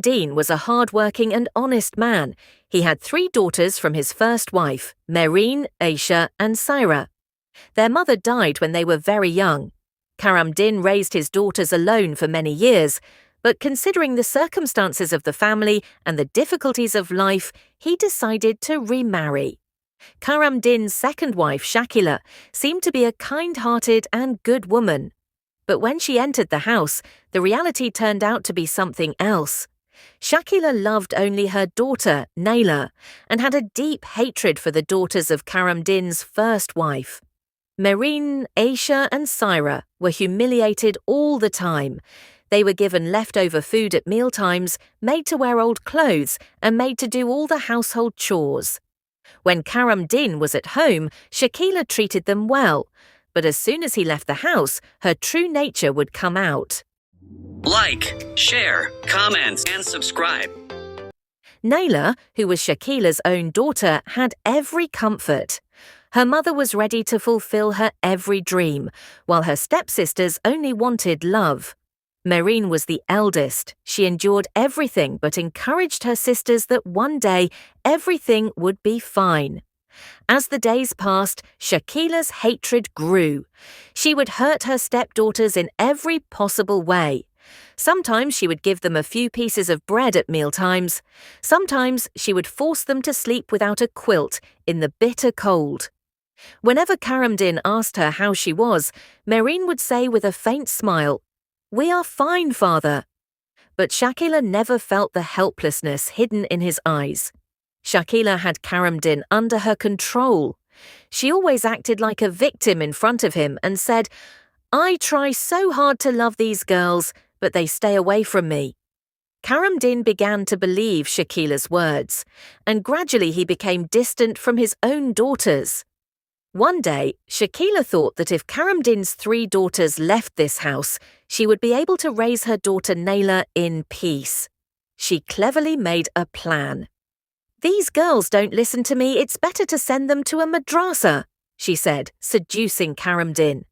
Din was a hard-working and honest man. He had 3 daughters from his first wife, Mehreen, Aisha, and Saira. Their mother died when they were very young. Din raised his daughters alone for many years, but considering the circumstances of the family and the difficulties of life, he decided to remarry. Din's second wife, Shakila, seemed to be a kind-hearted and good woman. But when she entered the house, the reality turned out to be something else. Shakila loved only her daughter, Naila, and had a deep hatred for the daughters of Din's first wife. Mehreen, Aisha, and Saira were humiliated all the time. They were given leftover food at mealtimes, made to wear old clothes, and made to do all the household chores. When Din was at home, Shakila treated them well, but as soon as he left the house, her true nature would come out. Like, share, comment, and subscribe. Naila, who was Shakila's own daughter, had every comfort. Her mother was ready to fulfill her every dream, while her stepsisters only wanted love. Mehreen was the eldest. She endured everything but encouraged her sisters that one day everything would be fine. As the days passed, Shakila's hatred grew. She would hurt her stepdaughters in every possible way. Sometimes she would give them a few pieces of bread at mealtimes. Sometimes she would force them to sleep without a quilt in the bitter cold. Whenever Din asked her how she was, Mehreen would say with a faint smile, "We are fine, father." But Shakila never felt the helplessness hidden in his eyes. Shakila had Din under her control. She always acted like a victim in front of him and said, "I try so hard to love these girls, but they stay away from me." Din began to believe Shakila's words, and gradually he became distant from his own daughters. One day, Shakila thought that if Din's 3 daughters left this house, she would be able to raise her daughter Naila in peace. She cleverly made a plan. "These girls don't listen to me, it's better to send them to a madrasa," she said, seducing Din.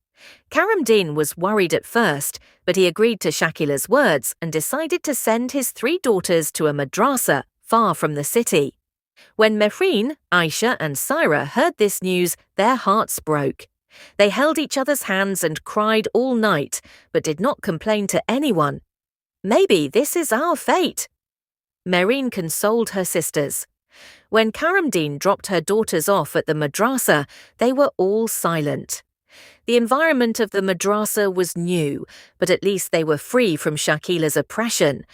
Din was worried at first, but he agreed to Shakila's words and decided to send his 3 daughters to a madrasa far from the city. When Mehreen, Aisha, and Saira heard this news, their hearts broke. They held each other's hands and cried all night, but did not complain to anyone. "Maybe this is our fate." Mehreen consoled her sisters. When Din dropped her daughters off at the madrasa, they were all silent. The environment of the madrasa was new, but at least they were free from Shakila's oppression.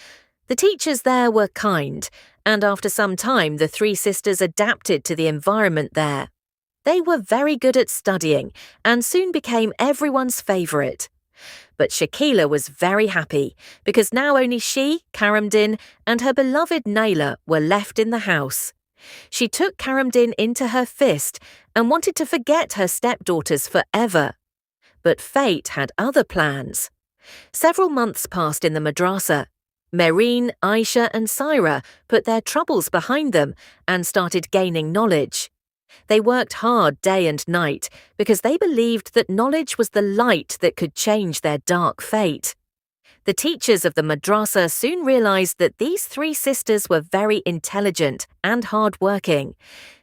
The teachers there were kind, and after some time the 3 sisters adapted to the environment there. They were very good at studying and soon became everyone's favorite. But Shakila was very happy because now only she, Din, and her beloved Naila were left in the house. She took Din into her fist and wanted to forget her stepdaughters forever. But fate had other plans. Several months passed in the madrasa. Mehreen, Aisha, and Saira put their troubles behind them and started gaining knowledge. They worked hard day and night because they believed that knowledge was the light that could change their dark fate. The teachers of the madrasa soon realized that these 3 sisters were very intelligent and hard-working.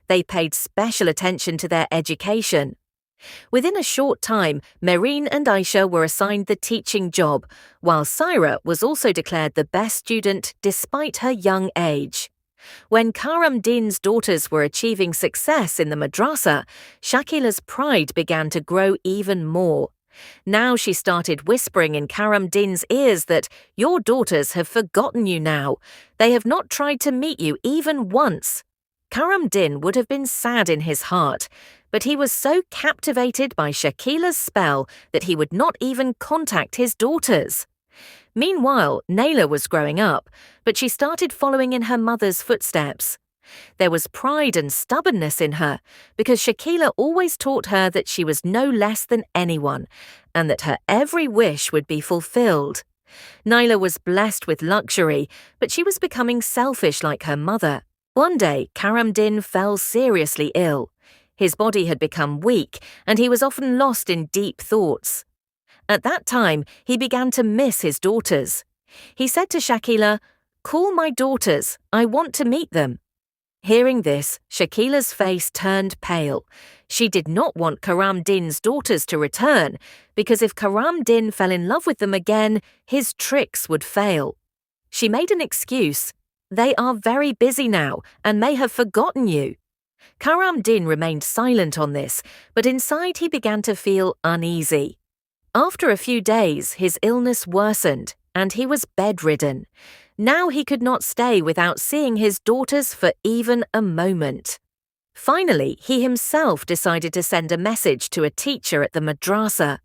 They paid special attention to their education. Within a short time, Mehreen and Aisha were assigned the teaching job, while Saira was also declared the best student despite her young age. When Din's daughters were achieving success in the madrasa, Shakila's pride began to grow even more. Now she started whispering in Din's ears that, "Your daughters have forgotten you now. They have not tried to meet you even once." Din would have been sad in his heart, but he was so captivated by Shakila's spell that he would not even contact his daughters. Meanwhile, Naila was growing up, but she started following in her mother's footsteps. There was pride and stubbornness in her, because Shakila always taught her that she was no less than anyone, and that her every wish would be fulfilled. Naila was blessed with luxury, but she was becoming selfish like her mother. One day, Din fell seriously ill. His body had become weak, and he was often lost in deep thoughts. At that time, he began to miss his daughters. He said to Shakila, Call my daughters. I want to meet them." Hearing this, Shakila's face turned pale. She did not want Karam Din's daughters to return, because if Karam Din fell in love with them again, his tricks would fail. She made an excuse. "They are very busy now and may have forgotten you." Karam Din remained silent on this, but inside he began to feel uneasy. After a few days, his illness worsened, and he was bedridden. Now he could not stay without seeing his daughters for even a moment. Finally, he himself decided to send a message to a teacher at the madrasa.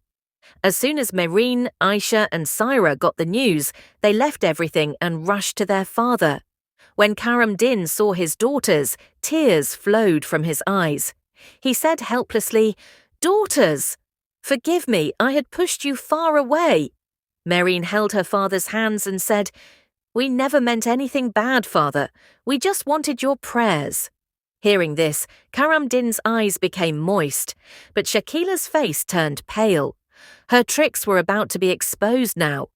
As soon as Mehreen, Aisha, and Saira got the news, they left everything and rushed to their father. When Karam Din saw his daughters, tears flowed from his eyes. He said helplessly, "Daughters! Forgive me, I had pushed you far away." Mehreen held her father's hands and said, "We never meant anything bad, father. We just wanted your prayers." Hearing this, Karam Din's eyes became moist, but Shakila's face turned pale. Her tricks were about to be exposed now.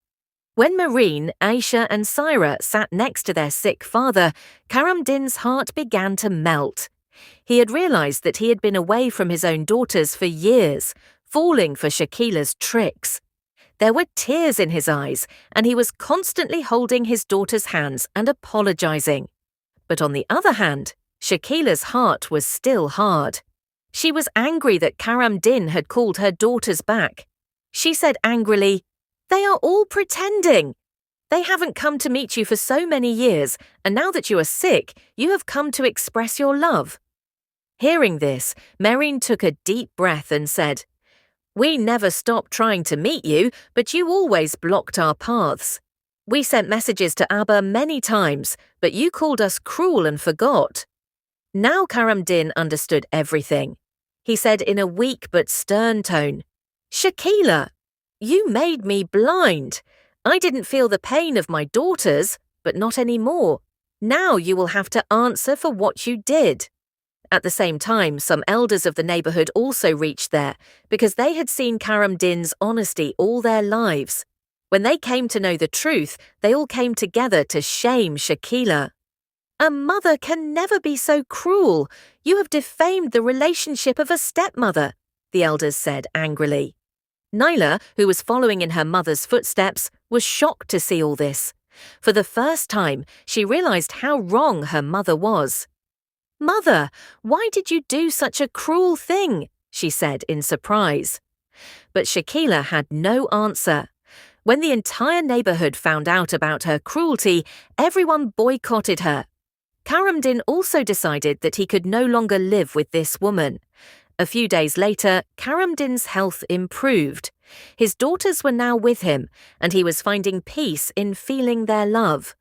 When Mehreen, Aisha, and Saira sat next to their sick father, Karam Din's heart began to melt. He had realized that he had been away from his own daughters for years, falling for Shakila's tricks. There were tears in his eyes, and he was constantly holding his daughter's hands and apologizing. But on the other hand, Shakila's heart was still hard. She was angry that Karam Din had called her daughters back. She said angrily, "They are all pretending. They haven't come to meet you for so many years, and now that you are sick, you have come to express your love." Hearing this, Mehreen took a deep breath and said, "We never stopped trying to meet you, but you always blocked our paths. We sent messages to Abba many times, but you called us cruel and forgot." Now Karam Din understood everything. He said in a weak but stern tone, "Shakila, you made me blind. I didn't feel the pain of my daughters, but not anymore. Now you will have to answer for what you did." At the same time, some elders of the neighborhood also reached there, because they had seen Karam Din's honesty all their lives. When they came to know the truth, they all came together to shame Shakila. "A mother can never be so cruel. You have defamed the relationship of a stepmother," the elders said angrily. Naila, who was following in her mother's footsteps, was shocked to see all this. For the first time, she realized how wrong her mother was. "Mother, why did you do such a cruel thing?" she said in surprise. But Shakila had no answer. When the entire neighborhood found out about her cruelty, everyone boycotted her. Karam Din also decided that he could no longer live with this woman. A few days later, Karam Din's health improved. His daughters were now with him, and he was finding peace in feeling their love.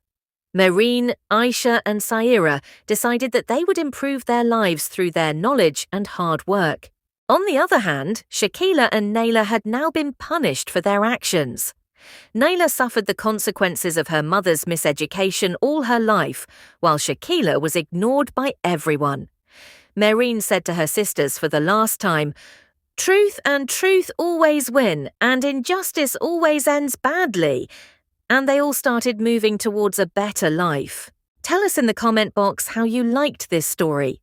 Mehreen, Aisha, and Saira decided that they would improve their lives through their knowledge and hard work. On the other hand, Shakila and Naila had now been punished for their actions. Naila suffered the consequences of her mother's miseducation all her life, while Shakila was ignored by everyone. Mehreen said to her sisters for the last time, "Truth and truth always win, and injustice always ends badly." And they all started moving towards a better life. Tell us in the comment box how you liked this story.